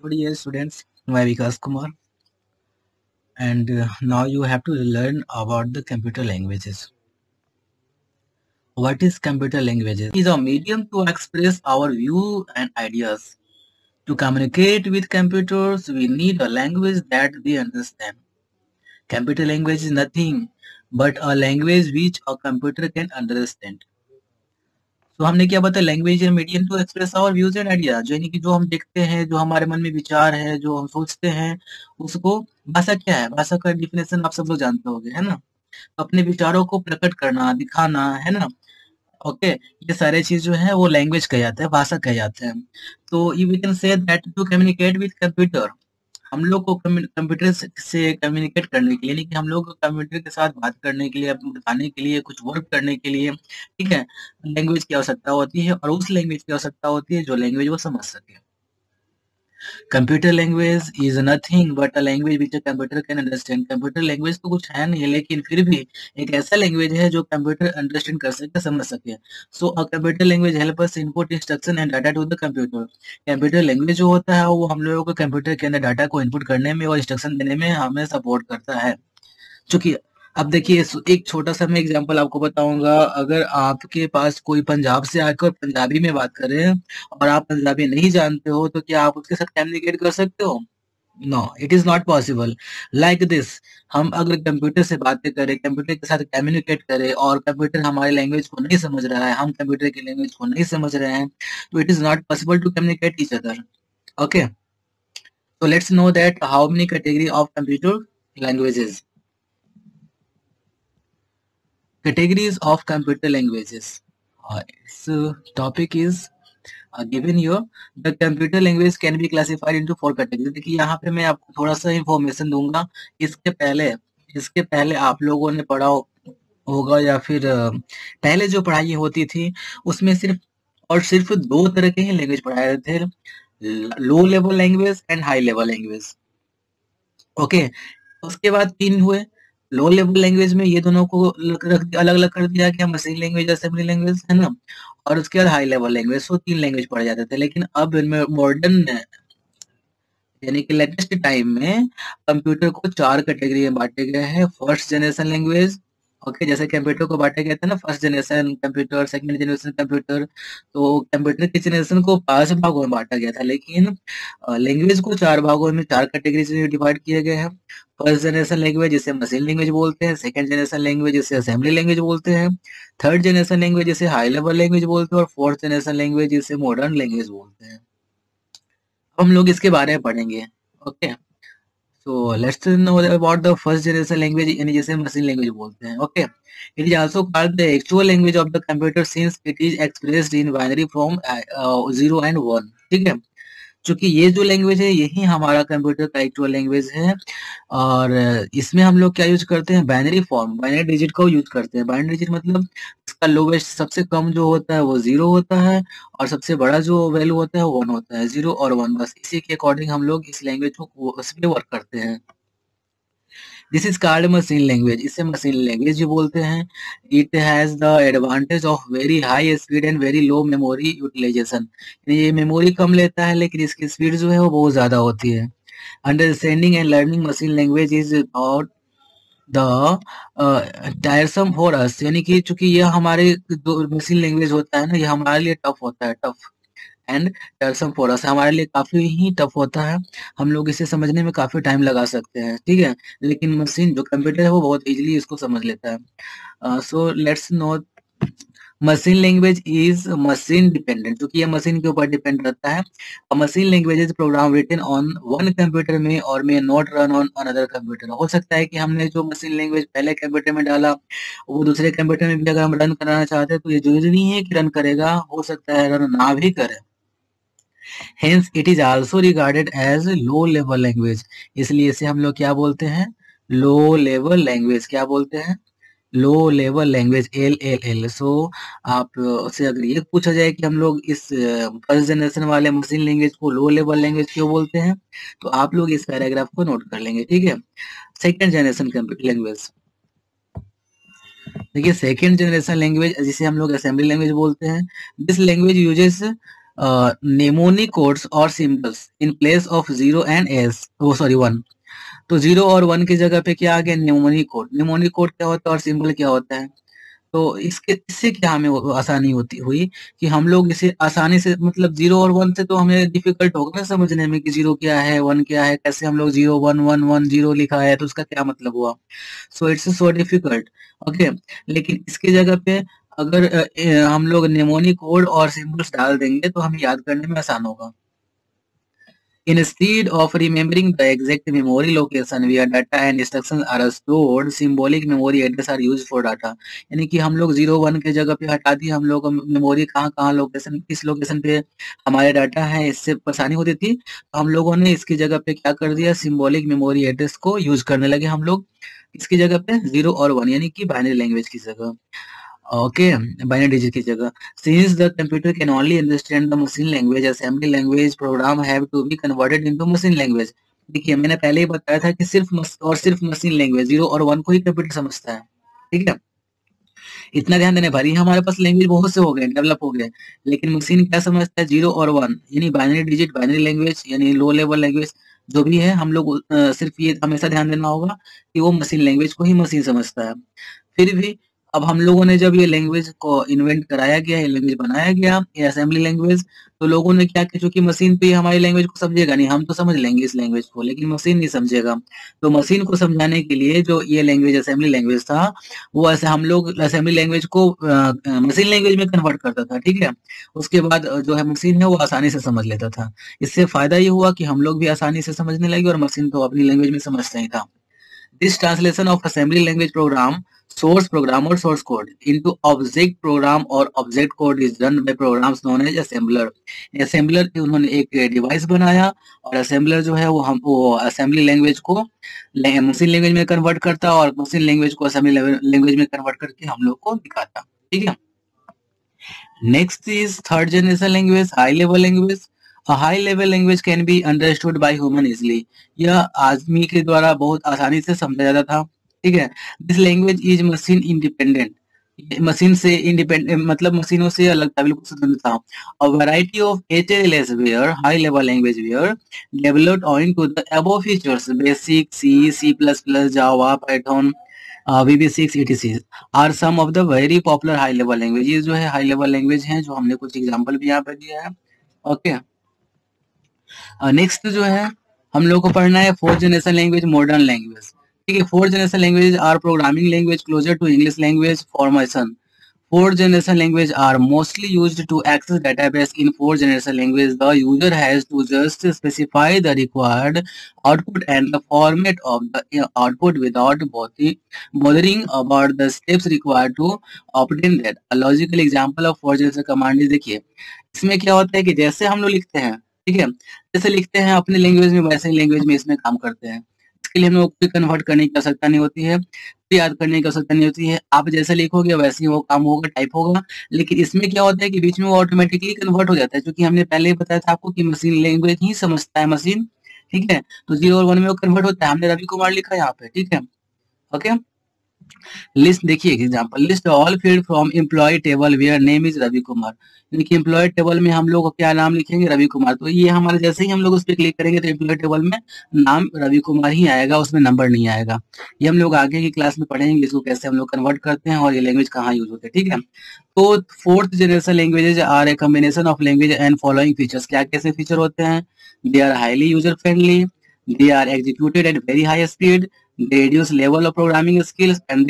Hello dear students, I am Vikas Kumar and now you have to learn about the computer languages. What is computer languages? It is a medium to express our view and ideas. To communicate with computers, we need a language that they understand. Computer language is nothing but a language which a computer can understand. तो हमने क्या बताया language medium to express our views and idea यानी कि जो हम देखते हैं जो हमारे मन में विचार है जो हम सोचते हैं उसको भाषा क्या है भाषा का डिफिनेशन आप सब लोग जानते होंगे है ना अपने विचारों को प्रकट करना दिखाना है ना ओके ये सारे चीज जो है वो लैंग्वेज कह जाते हैं भाषा कह जाते हैं तो you we can say that to communicate with computer हम लोग को कंप्यूटर से कम्युनिकेट करने के लिए यानी कि हम लोग कंप्यूटर के साथ बात करने के लिए बताने के लिए कुछ वर्क करने के लिए ठीक है लैंग्वेज की आवश्यकता होती है और उस लैंग्वेज की आवश्यकता होती है जो लैंग्वेज वो समझ सके computer language is nothing but a language which a computer can understand computer language तो कुछ है नहीं लेकिन फिर भी एक ऐसा लैंग्वेज है जो कंप्यूटर अंडरस्टैंड कर सके समझ सके so a computer language help us input instruction and data to the computer computer language जो होता है वो हम लोगों को कंप्यूटर के अंदर डाटा को इनपुट करने में और इंस्ट्रक्शन देने में हमें सपोर्ट करता है चूंकि अब देखिए एक छोटा सा मैं एग्जांपल आपको बताऊंगा अगर आपके पास कोई पंजाब से आकर पंजाबी में बात करे और आप पंजाबी नहीं जानते हो तो क्या आप उसके साथ कम्युनिकेट कर सकते हो no it is not possible like this हम अगर कंप्यूटर से बातें करें कंप्यूटर के साथ कम्युनिकेट करें और कंप्यूटर हमारी लैंग्वेज को नहीं समझ रहा है हम कंप्यूटर की लैंग्वेज को नहीं समझ रहे हैं तो it is not possible to communicate each other okay so let's know that how many category of computer languages categories of computer languages its topic is given here the computer language can be classified into 4 categories देखिए यहाँ पे मैं आपको थोड़ा सा information दूंगा इसके पहले आप लोगों ने पढ़ा होगा या फिर पहले जो पढ़ाई होती थी उसमें सिर्फ 2 तरह के ही लैंग्वेज पढ़ाए थे low level language and high level language okay उसके बाद 3 हुए लो लेवल लैंग्वेज में ये दोनों को अलग अलग कर दिया गया मशीन लैंग्वेज असेंबली लैंग्वेज है ना और उसके बाद high level language so 3 language पढ़े जाते थे लेकिन अब मॉडर्न यानी कि लेटेस्ट टाइम में कंप्यूटर को 4 कैटेगरी में बांटे गए हैं फर्स्ट जनरेशन लैंग्वेज ओके जैसे कंप्यूटर को बांटे गए थे ना first generation computer second generation computer तो कंप्यूटर के जनरेशन को 5 भागों में बांटा गया था लेकिन लैंग्वेज को 4 भागों में 4 कैटेगरी में डिवाइड किए गए हैं फर्स्ट जनरेशन लैंग्वेज जिसे मशीन लैंग्वेज बोलते हैं सेकंड जनरेशन लैंग्वेज जिसे असेंबली लैंग्वेज बोलते हैं थर्ड जनरेशन लैंग्वेज जिसे हाई लेवल लैंग्वेज बोलते हैं और फोर्थ जनरेशन लैंग्वेज जिसे मॉडर्न लैंग्वेज बोलते हैं हम लोग इसके बारे में पढ़ेंगे okay so let's know about the first generation language यानी जिसे मशीन लैंग्वेज बोलते हैं okay it is also called the actual language of the computer since it is expressed in binary from 0 and 1 ठीक है चूंकि ये जो लैंग्वेज है यही हमारा कंप्यूटर का एक्चुअल लैंग्वेज है और इसमें हम लोग क्या यूज करते हैं बाइनरी फॉर्म बाइनरी डिजिट को यूज करते हैं बाइनरी डिजिट मतलब इसका लोवेस्ट सबसे कम जो होता है वो 0 होता है और सबसे बड़ा जो वैल्यू होता है वो 1 होता है 0 और 1 बस इसी के अकॉर्डिंग हम लोग इस लैंग्वेज को उस पे वर्क करते हैं this is called machine language इसे मशीन लैंग्वेज भी बोलते हैं it has the advantage of very high speed and very low memory utilisation ये मेमोरी कम लेता है लेकिन इसकी स्पीड जो है वो बहुत ज्यादा होती है understanding and learning machine language is not the टायरसम for us यानी कि चूंकि ये हमारे जो मशीन लैंग्वेज होता है ना ये हमारे लिए टफ होता है टफ एंड टायरसम फॉर अस हमारे लिए काफी ही टफ होता है हम लोग इसे समझने में काफी टाइम लगा सकते हैं ठीक है लेकिन मशीन जो कंप्यूटर है वो बहुत इजीली इसको समझ लेता है so let's know machine language is machine dependent क्योंकि ये मशीन के ऊपर डिपेंड रहता है machine language is program written on one computer में और may not run on another computer हो सकता है कि हमने जो मशीन लैंग्वेज पहले कंप्यूटर में डाला वो दूसरे कंप्यूटर में भी अगर हम रन कराना चाहते हैं तो ये जरूरी नहीं है कि रन करेगा हो सकता है रन ना भी करे Hence, it is also regarded as low level language. इसलिए इसे हम लोग क्या बोलते हैं लो लेवल लैंग्वेज क्या बोलते हैं लो लेवल लैंग्वेज LLL सो आप से अगर ये पूछा जाए कि हम लोग इस फर्स्ट जनरेशन वाले मशीन लैंग्वेज को लो लेवल लैंग्वेज क्यों बोलते हैं तो आप लोग इस पैराग्राफ को नोट कर लेंगे ठीक है सेकेंड जनरेशन कंप्यूटर लैंग्वेज देखिए सेकेंड जनरेशन लैंग्वेज जिसे हम लोग असेंबली लैंग्वेज बोलते हैं this language uses mnemonic codes or symbols in place of 0 and s, oh sorry 1. तो 0 और 1 की जगह पे क्या आ गया, न्यूमोनिक कोड. न्यूमोनिक कोड क्या होता है और सिंबल क्या होता है? तो इससे क्या हमें आसानी होती हुई कि हम लोग इसे आसानी से, मतलब 0 और 1 से तो हमें डिफिकल्ट होगा ना समझने में कि 0 क्या है 1 क्या है, कैसे हम लोग 0 1 1 1 0 लिखा है तो उसका क्या मतलब हुआ. So it's so difficult. Okay, लेकिन इसकी जगह पे अगर हम लोग निमोनिक कोड और सिंबल्स डाल देंगे तो हमें याद करने में आसान होगा. Instead of remembering the exact memory location where data and instructions are stored, symbolic memory address are used for data. यानी कि हम लोग 0 1 के जगह पे हटा दिए, हम लोग मेमोरी कहाँ लोकेशन, किस लोकेशन पे हमारे डाटा है, इससे परेशानी होती थी. तो हम लोगों ने इसकी जगह पे क्या कर दिया, सिंबॉलिक मेमोरी एड्रेस को यूज करने लगे हम लोग. इसकी जगह पे 0 और 1 यानी कि बाइनरी लैंग्वेज की जगह. ओके, बाइनरी डिजिट की जगह. Since the computer can only understand the machine language, assembly language program have to be converted into machine language. देखिए मैंने पहले ही बताया था कि सिर्फ मशीन लैंग्वेज 0 और 1 को ही कंप्यूटर समझता है. ठीक है, इतना ध्यान देने भरी हमारे पास लैंग्वेज बहुत से हो गए, डेवलप हो गए, लेकिन मशीन क्या समझता है, 0 और 1 यानी बाइनरी डिजिट, बाइनरी लैंग्वेज यानी लो लेवल लैंग्वेज जो भी है, हम लोग सिर्फ ये हमेशा ध्यान देना होगा कि वो मशीन लैंग्वेज को ही मशीन समझता है. फिर भी अब हम लोगों ने जब ये लैंग्वेज को इन्वेंट कराया गया, ये लैंग्वेज बनाया गया, ये असेंबली लैंग्वेज, तो लोगों ने क्या किया, चूंकि मशीन तो ये हमारी लैंग्वेज को समझेगा नहीं, हम तो समझ लेंगे इस लैंग्वेज को, लेकिन मशीन नहीं समझेगा. तो मशीन को समझाने के लिए जो ये लैंग्वेज असेंबली लैंग्वेज था, वो ऐसे हम लोग असेंबली लैंग्वेज को मशीन लैंग्वेज में कन्वर्ट करता था. ठीक है, उसके बाद जो है मशीन है वो आसानी से समझ लेता था. इससे फायदा ये हुआ कि हम लोग भी आसानी से समझने लगे और मशीन तो अपनी लैंग्वेज में समझता ही था. This translation of assembly language program or source code into object program or object code is done by programs known as assembler. Assembler उन्होंने एक डिवाइस बनाया और assembler जो है वो assembly language को मशीन लैंग्वेज में कन्वर्ट करता और मशीन लैंग्वेज को assembly लैंग्वेज में कन्वर्ट करके हम लोग को दिखाता. ठीक है, next is third generation language, high level language. A high level language can be understood by human easily. यह आदमी के द्वारा बहुत आसानी से समझा जाता था. ठीक है, this language is machine independent. Machine से इंडिपेंडेंट मतलब मशीनों से अलग था, बिल्कुल स्वतंत्र था. A variety of HLS were high level language were developed owing to the above features. Basic, C, C++, Java, Python, VB6 etc. are some of the very popular high level language. ये जो है high level language हैं, जो हमने कुछ example भी यहाँ पे दिया है. ओके, नेक्स्ट जो है हम लोग को पढ़ना है fourth generation language, modern language. ठीक है, fourth generation language are programming language closer to English language formation. Fourth generation language are mostly used to access database. In fourth generation language, the user has to just specify the required output and the format of the output without bothering about the steps required to obtain that. A logical example of fourth generation command is, देखिए इसमें क्या होता है कि जैसे हम लोग लिखते हैं, ठीक है, जैसे लिखते हैं अपने लैंग्वेज में वैसे ही लैंग्वेज में इसमें काम करते हैं. इसके लिए हम लोग कोई कन्वर्ट करने की आवश्यकता नहीं होती है, याद करने की आवश्यकता नहीं होती है. आप जैसे लिखोगे वैसे ही वो काम होगा, टाइप होगा. लेकिन इसमें क्या होता है कि बीच में वो ऑटोमेटिकली कन्वर्ट हो जाता है, क्योंकि हमने पहले ही बताया था आपको कि मशीन लैंग्वेज ही समझता है मशीन. ठीक है, तो 0 और 1 में वो कन्वर्ट होता है. हमने रवि कुमार लिखा यहाँ पे. ठीक है, ओके. लिस्ट देखिए example, list all field from employ table where name is Ravi Kumar. यानी कि एम्प्लॉय टेबल में हम लोग क्या नाम लिखेंगे, रवि कुमार. तो ये हमारे जैसे ही हम लोग उस पर क्लिक करेंगे तो एम्प्लॉय टेबल में नाम रवि कुमार ही आएगा, उसमें नंबर नहीं आएगा. ये हम लोग आगे की क्लास में पढ़ेंगे इसको कैसे हम लोग कन्वर्ट करते हैं और ये लैंग्वेज कहाँ यूज होते हैं. ठीक है, तो fourth generation languages are a combination of language and following features. क्या कैसे फीचर होते हैं, they are highly user friendly, they are executed at very high speed, they reduce level of programming skills and